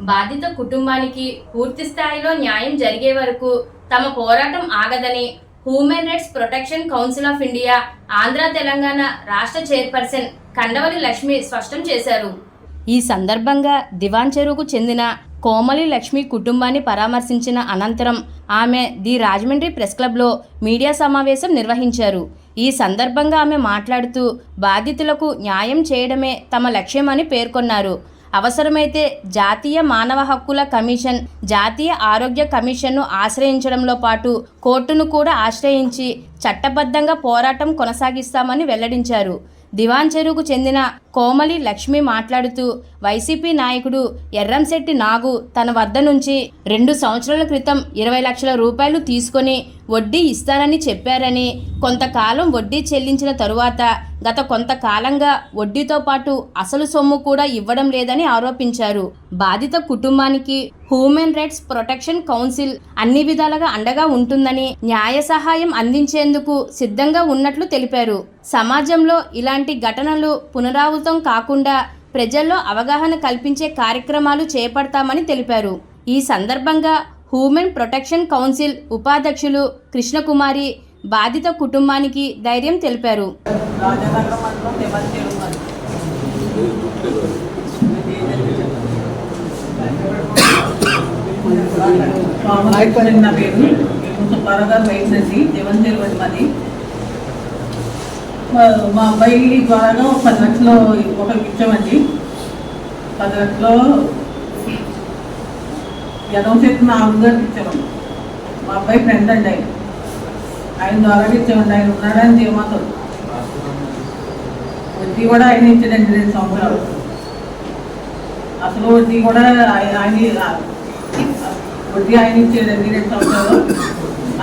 బాధిత కుటుంబానికి పూర్తి స్థాయిలో న్యాయం జరిగే వరకు తమ పోరాటం ఆగదని Human Rights Protection Council of India Andhra Telangana రాష్ట్ర చైర్పర్సన్ కండవలి లక్ష్మి స్పష్టం చేశారు. ఈ సందర్భంగా దివాన్ చెరువుకు చెందిన కోమలి లక్ష్మి కుటుంబాన్ని పరామర్శించిన అనంతరం ఆమె ది రాజమండ్రి ప్రెస్ క్లబ్లో మీడియా సమావేశం నిర్వహించారు. ఈ సందర్భంగా ఆమె మాట్లాడుతూ బాధితులకు న్యాయం చేయడమే తమ లక్ష్యమని పేర్కొన్నారు. అవసరమైతే జాతీయ మానవ హక్కుల కమిషన్, జాతీయ ఆరోగ్య కమిషన్ను ఆశ్రయించడంలో పాటు కోర్టును కూడా ఆశ్రయించి చట్టబద్ధంగా పోరాటం కొనసాగిస్తామని వెల్లడించారు. దివాన్ చెరువుకు చెందిన కోమలి లక్ష్మి మాట్లాడుతూ వైసీపీ నాయకుడు ఎర్రంశెట్టి నాగు తన వద్ద నుంచి 2 సంవత్సరాల క్రితం 20 లక్షల రూపాయలు తీసుకొని వడ్డీ ఇస్తానని చెప్పారని, కొంతకాలం వడ్డీ చెల్లించిన తరువాత గత కొంతకాలంగా వడ్డీతో పాటు అసలు సొమ్ము కూడా ఇవ్వడం లేదని ఆరోపించారు. బాధిత కుటుంబానికి హ్యూమన్ రైట్స్ ప్రొటెక్షన్ కౌన్సిల్ అన్ని విధాలుగా అండగా ఉంటుందని, న్యాయ సహాయం అందించేందుకు సిద్ధంగా ఉన్నట్లు తెలిపారు. సమాజంలో ఇలాంటి ఘటనలు పునరావృతం కాకుండా ప్రజల్లో అవగాహన కల్పించే కార్యక్రమాలు చేపడతామని తెలిపారు. ఈ సందర్భంగా హ్యూమన్ ప్రొటెక్షన్ కౌన్సిల్ ఉపాధ్యక్షులు కృష్ణకుమారి బాధిత కుటుంబానికి ధైర్యం తెలిపారు. మా అబ్బాయి ద్వారా 10 లక్షలు ఒకరికి ఇచ్చామండి. 10 లక్షలు ఎదవశెట్టి నాలుగు గారికి ఇచ్చామండి. మా అబ్బాయి ఫ్రెండ్ అండి, ఆయన ద్వారా ఇచ్చామండి. ఆయన ఉన్నాడని జీవమాతో వడ్డీ కూడా ఆయన ఇచ్చాడండి 2 సంవత్సరాలు. అసలు వడ్డీ కూడా వడ్డీ ఆయన ఇచ్చాడండి 2 సంవత్సరాలు.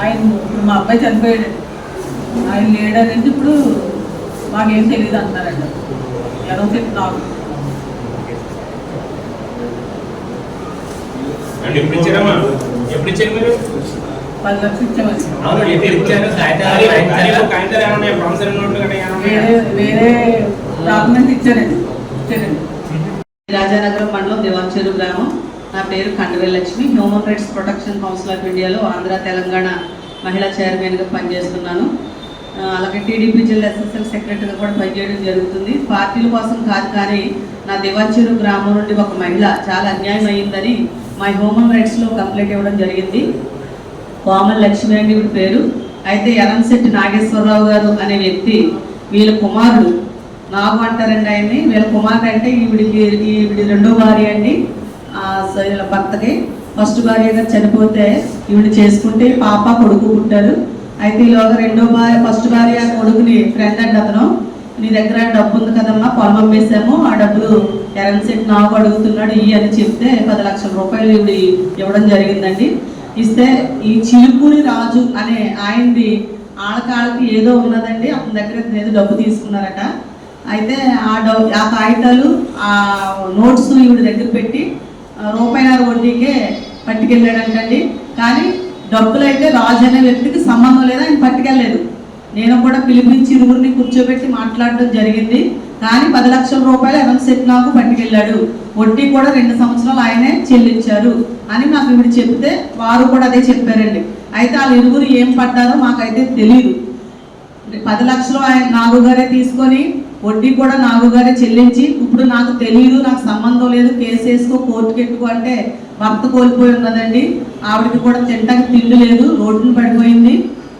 ఆయన ఇప్పుడు మా అబ్బాయి చనిపోయాడండి, ఆయన లేడనేసి ఇప్పుడు మాకేం తెలియదు అంటున్నారండి. ఎదవశెట్టి నాకు 10 లక్షలు ఇచ్చామండి. వేరే డాక్యుమెంట్ ఇచ్చారండి. రాజానగరం మండలం దివాన్ చెరువు గ్రామం. నా పేరు Kandavali Lakshmi. Human Rights Protection Council of ఇండియాలో ఆంధ్ర తెలంగాణ మహిళా చైర్మన్గా పనిచేస్తున్నాను. అలాగే టీడీపీ జిల్లా ఎస్ఎస్ఎల్ సెక్రటరీగా కూడా పనిచేయడం జరుగుతుంది. పార్టీల కోసం కాదు, కానీ నా దివాన్ చెరువు గ్రామం నుండి ఒక మహిళ చాలా అన్యాయం అయ్యిందని మా హ్యూమన్ రైట్స్లో కంప్లైంట్ ఇవ్వడం జరిగింది. కోమలి లక్ష్మి అండి ఈవిడ పేరు. అయితే ఎర్రంశెట్టి నాగేశ్వరరావు గారు అనే వ్యక్తి వీళ్ళ కుమారుడు నాగు అంటారండి ఆయన్ని. వీళ్ళ కుమారుడు అంటే ఈవిడి రెండో భార్య అండి. వీళ్ళ భర్తకి ఫస్ట్ భార్యగా చనిపోతే ఈవిడ చేసుకుంటే పాప కొడుకు పుట్టారు. అయితే ఈలోగా ఫస్ట్ భార్య కొడుకుని ఫ్రెండ్ అండి అతను, నీ దగ్గర డబ్బు ఉంది కదమ్మా, పొలం అమ్మేసాము, ఆ డబ్బులు ఎర్రంశెట్టి నాగు అడుగుతున్నాడు అని చెప్తే 10 లక్షల రూపాయలు ఈవిడ ఇవ్వడం జరిగిందండి. ఇస్తే ఈ చిలుకూరి రాజు అనే ఆయనది ఆళ్ళకాళ్ళకి ఏదో ఉన్నదండి, అతని దగ్గర ఏదో డబ్బు తీసుకున్నారట. అయితే ఆ కాగితాలు ఆ నోట్స్ ఈవిడ దగ్గర పెట్టి రూపాయల వడ్డీకే పట్టుకెళ్ళాడంటండి. కానీ డబ్బులు అయితే రాజు అనే వ్యక్తికి సంబంధం లేదు, ఆయన పట్టుకెళ్ళలేదు. నేను కూడా పిలిపించి ఇరువురిని కూర్చోబెట్టి మాట్లాడడం జరిగింది. కానీ 10 లక్షల రూపాయలు ఎర్రంశెట్టి నాకు పట్టుకెళ్ళాడు, వడ్డీ కూడా 2 సంవత్సరాలు ఆయనే చెల్లించారు అని నాకు ఇవిడ చెప్తే వారు కూడా అదే చెప్పారండి. అయితే వాళ్ళు ఇరువురు ఏం పడ్డారో మాకైతే తెలియదు. 10 లక్షలు ఆయన నాగుగారే తీసుకొని వడ్డీ కూడా నాగుగారే చెల్లించి ఇప్పుడు నాకు తెలియదు, నాకు సంబంధం లేదు, కేసు వేసుకో, కోర్టుకి ఎక్కువ అంటే భర్త కోల్పోయి ఉన్నదండి. ఆవిడకి కూడా తింటానికి తిండి లేదు, రోడ్డును పడిపోయింది.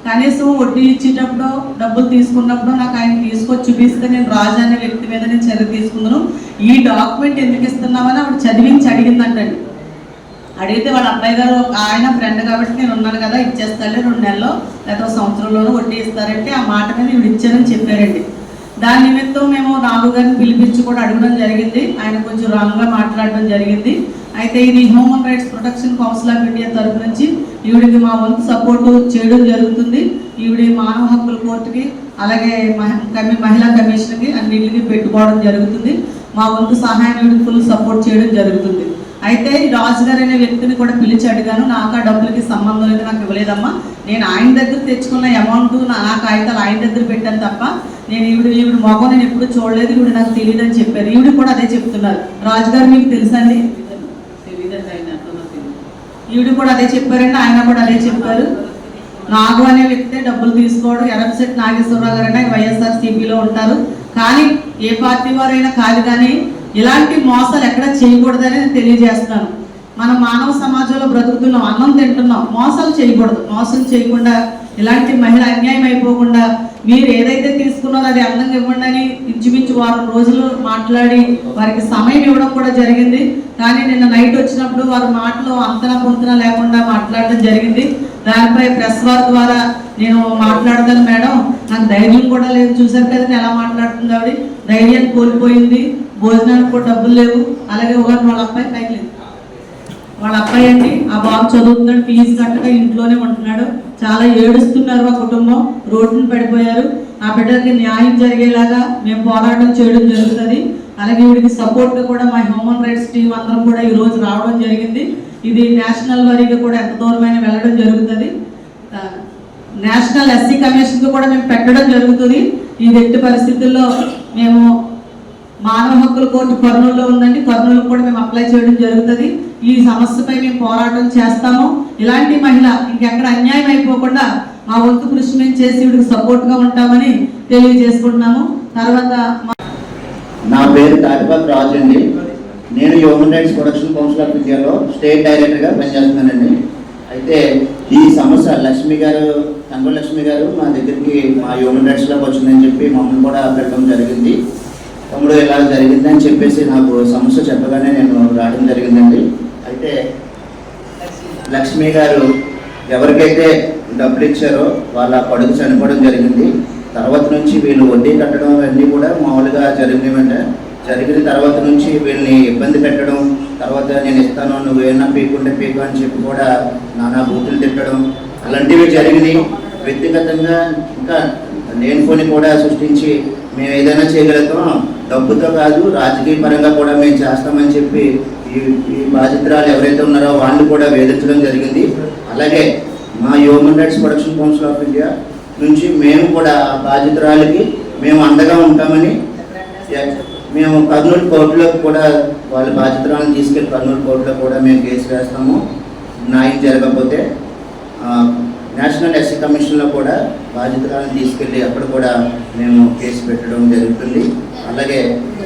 కనీసం వడ్డీ ఇచ్చేటప్పుడు డబ్బులు తీసుకున్నప్పుడు నాకు ఆయన తీసుకొచ్చి చూపిస్తే నేను రాజు అనే వ్యక్తి మీద నేను చర్య తీసుకున్నాను. ఈ డాక్యుమెంట్ ఎందుకు ఇస్తున్నామని ఆవిడ చదివించి అడిగిందంటండి. అడిగితే వాళ్ళ అబ్బాయి గారు ఆయన ఫ్రెండ్ కాబట్టి నేను ఉన్నాను కదా ఇచ్చేస్తాలే, 2 నెలల్లో లేదా సంవత్సరంలోనూ వడ్డీ ఇస్తారంటే ఆ మాట మీద ఇవి ఇచ్చారని చెప్పారండి. దాని నిమిత్తం మేము నాగు గారిని పిలిపించి కూడా అడగడం జరిగింది. ఆయన కొంచెం రాంగ్గా మాట్లాడడం జరిగింది. అయితే ఇది human Rights Protection Council of India తరఫు నుంచి ఈవిడికి మా వంతు సపోర్టు చేయడం జరుగుతుంది. ఈవిడి మానవ హక్కుల కోర్టుకి అలాగే మహిళా కమిషన్కి అన్నింటికి పెట్టుకోవడం జరుగుతుంది. మా వంతు సహాయం ఈవిడికి ఫుల్ సపోర్ట్ చేయడం జరుగుతుంది. అయితే రాజు గారు అనే వ్యక్తిని కూడా పిలిచి అడిగాను, నాకు ఆ డబ్బులకి సంబంధం లేదు, నాకు ఇవ్వలేదమ్మా, నేను ఆయన దగ్గర తెచ్చుకున్న అమౌంట్ నా కాగితాలు ఆయన దగ్గర పెట్టాను తప్ప నేను ఈవిడ మొగం నేను ఎప్పుడు చూడలేదు, ఈవిడ నాకు తెలియదు అని చెప్పారు. ఈవిడ కూడా అదే చెప్తున్నారు. రాజు గారు మీకు తెలుసండి? తెలియదు. ఈవిడ కూడా అదే చెప్పారండి, ఆయన కూడా అదే చెప్పారు. నాగు అనే వ్యక్తే డబ్బులు తీసుకోవడం. ఎర్రశెట్టి నాగేశ్వరరావు గారైనా వైఎస్ఆర్సీపీలో ఉంటారు, కానీ ఏ పార్టీ వారైనా కాదు, కానీ ఇలాంటి మోసాలు ఎక్కడ చేయకూడదని నేను తెలియజేస్తున్నాను. మనం మానవ సమాజంలో బ్రతుకుతున్నాం, అన్నం తింటున్నాం, మోసాలు చేయకూడదు. మోసం చేయకుండా ఇలాంటి మహిళ అన్యాయం అయిపోకుండా మీరు ఏదైతే తీసుకున్నారో అది అందంగా ఇవ్వండి అని ఇంచుమించు వారం రోజులు మాట్లాడి వారికి సమయం ఇవ్వడం కూడా జరిగింది. కానీ నిన్న నైట్ వచ్చినప్పుడు వారి మాటలు అంతనా పొంతన లేకుండా మాట్లాడడం జరిగింది. దానిపై ప్రెస్ వారి ద్వారా నేను మాట్లాడతాను మేడం, నాకు ధైర్యం కూడా లేదు. చూసారు కదా ఎలా మాట్లాడుతుంది ఆవిడ, ధైర్యాన్ని కోల్పోయింది. భోజనానికి కూడా డబ్బులు లేవు. అలాగే వాళ్ళ అబ్బాయి పైకి లేదు, వాళ్ళ అబ్బాయి అండి, ఆ బాబు చదువుతున్నాడు, ఫీజు కట్టగా ఇంట్లోనే ఉంటున్నాడు. చాలా ఏడుస్తున్నారు, ఆ కుటుంబం రోడ్డున పడిపోయారు. ఆ బిడ్డకి న్యాయం జరిగేలాగా మేము పోరాటం చేయడం జరుగుతుంది. అలాగే వీడికి సపోర్ట్గా కూడా మా హ్యూమన్ రైట్స్ టీం అందరం కూడా ఈ రోజు రావడం జరిగింది. ఇది నేషనల్ వారీగా కూడా ఎంత దూరమైన వెళ్ళడం జరుగుతుంది. నేషనల్ ఎస్సీ కమిషన్కి కూడా మేము పెట్టడం జరుగుతుంది. ఈ వ్యక్తి పరిస్థితుల్లో మేము మానవ హక్కుల కోర్టు కర్నూలులో ఉందండి, కర్నూలు కూడా మేము అప్లై చేయడం జరుగుతుంది. ఈ సమస్యపై మేము పోరాటం చేస్తాము. ఇలాంటి మహిళ ఇంకెక్కడ అన్యాయం అయిపోకుండా మా వంతు కృషి మేము చేసి వీడికి సపోర్ట్గా ఉంటామని తెలియజేసుకుంటున్నాము. తర్వాత నా పేరు తాటిపాక రాజు అండి. నేను human Rights Protection Council of ఇండియాలో స్టేట్ డైరెక్టర్గా పనిచేస్తున్నానండి. అయితే ఈ సమస్య లక్ష్మి గారు, లక్ష్మి గారు మా దగ్గరికి మా హ్యూమన్ రైట్స్లోకి వచ్చిందని చెప్పి మమ్మల్ని కూడా పెట్టడం జరిగింది. తమ్ముడు ఇలా జరిగిందని చెప్పేసి నాకు సమస్య చెప్పగానే నేను రావడం జరిగిందండి. అయితే లక్ష్మి గారు ఎవరికైతే డబ్బులు ఇచ్చారో వాళ్ళ కొడుకు చనిపోవడం జరిగింది. తర్వాత నుంచి వీళ్ళు వడ్డీ కట్టడం అన్నీ కూడా మామూలుగా జరిగిన తర్వాత నుంచి వీళ్ళని ఇబ్బంది పెట్టడం, తర్వాత నేను ఇస్తాను నువ్వు ఏమన్నా పీకుంటే పీకు అని చెప్పి కూడా నానా బూతులు తిట్టడం అలాంటివి జరిగినాయి. వ్యక్తిగతంగా ఇంకా లేనిపోని కూడా సృష్టించి మేము ఏదైనా చేయగలుగుతాం, డబ్బుతో కాదు రాజకీయ పరంగా కూడా మేము చేస్తామని చెప్పి ఈ బాధితురాలు ఎవరైతే ఉన్నారో వాళ్ళు కూడా వేధించడం జరిగింది. అలాగే మా human Rights Protection Council of India నుంచి మేము కూడా ఆ బాధితురాలకి మేము అండగా ఉంటామని మేము కర్నూలు కోర్టులో కూడా వాళ్ళ బాధితురాలను తీసుకెళ్ళి కర్నూలు కోర్టులో కూడా మేము కేసు వేస్తాము. న్యాయం జరగకపోతే నేషనల్ ఎస్సీ కమిషన్లో కూడా బాధితురాలను తీసుకెళ్ళి అక్కడ కూడా మేము కేసు పెట్టడం జరుగుతుంది. అలాగే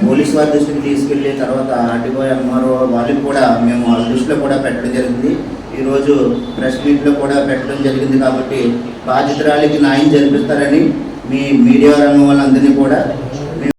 పోలీస్ వారి దృష్టికి తీసుకెళ్ళి తర్వాత ఆర్టీఓ ఎంఆర్ఓ వాళ్ళకి కూడా మేము వాళ్ళ దృష్టిలో కూడా పెట్టడం జరిగింది. ఈరోజు ప్రెస్ మీట్లో కూడా పెట్టడం జరిగింది. కాబట్టి బాధితురాలకి న్యాయం జరిపిస్తారని మీ మీడియా రంగం వాళ్ళందరినీ కూడా